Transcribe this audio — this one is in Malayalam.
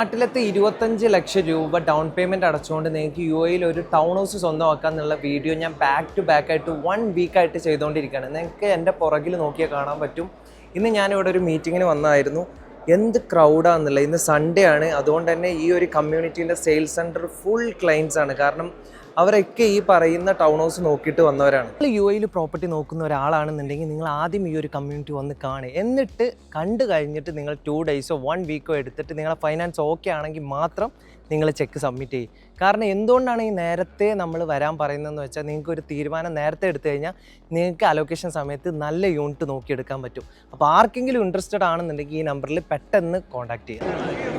നാട്ടിലത്തെ 25 ലക്ഷം രൂപ ഡൗൺ പേയ്മെൻറ്റ് അടച്ചുകൊണ്ട് നിങ്ങൾക്ക് യു എയിൽ ഒരു ടൗൺ ഹൗസ് സ്വന്തമാക്കാം എന്നുള്ള വീഡിയോ ഞാൻ ബാക്ക് ടു ബാക്ക് ആയിട്ട് 1 വീക്കായിട്ട് ചെയ്തുകൊണ്ടിരിക്കുകയാണ്. നിങ്ങൾക്ക് എൻ്റെ പുറകിൽ നോക്കിയാൽ കാണാൻ പറ്റും. ഇന്ന് ഞാനിവിടെ ഒരു മീറ്റിങ്ങിന് വന്നതായിരുന്നു. എന്ത് ക്രൗഡാണെന്നില്ല. ഇന്ന് സൺഡേ ആണ്. അതുകൊണ്ട് തന്നെ ഈ ഒരു കമ്മ്യൂണിറ്റീൻ്റെ സെയിൽസ് സെൻറ്റർ ഫുൾ ക്ലയൻസ് ആണ്. കാരണം അവരൊക്കെ ഈ പറയുന്ന ടൗൺ ഹൗസ് നോക്കിയിട്ട് വന്നവരാണ്. നിങ്ങൾ യു എയിൽ പ്രോപ്പർട്ടി നോക്കുന്ന ഒരാളാണെന്നുണ്ടെങ്കിൽ നിങ്ങൾ ആദ്യം ഈ ഒരു കമ്മ്യൂണിറ്റി വന്ന് കാണുക. എന്നിട്ട് കണ്ടു കഴിഞ്ഞിട്ട് നിങ്ങൾ 2 ഡേയ്സോ 1 വീക്കോ എടുത്തിട്ട് നിങ്ങളെ ഫൈനാൻസ് ഓക്കെ ആണെങ്കിൽ മാത്രം നിങ്ങൾ ചെക്ക് സബ്മിറ്റ് ചെയ്യും. കാരണം എന്തുകൊണ്ടാണ് ഈ നേരത്തെ നമ്മൾ വരാൻ പറയുന്നതെന്ന് വെച്ചാൽ നിങ്ങൾക്ക് ഒരു തീരുമാനം നേരത്തെ എടുത്തു കഴിഞ്ഞാൽ നിങ്ങൾക്ക് അലോക്കേഷൻ സമയത്ത് നല്ല യൂണിറ്റ് നോക്കിയെടുക്കാൻ പറ്റും. അപ്പോൾ ആർക്കെങ്കിലും ഇൻട്രസ്റ്റഡ് ആണെന്നുണ്ടെങ്കിൽ ഈ നമ്പറിൽ പെട്ടെന്ന് കോൺടാക്ട് ചെയ്യാം.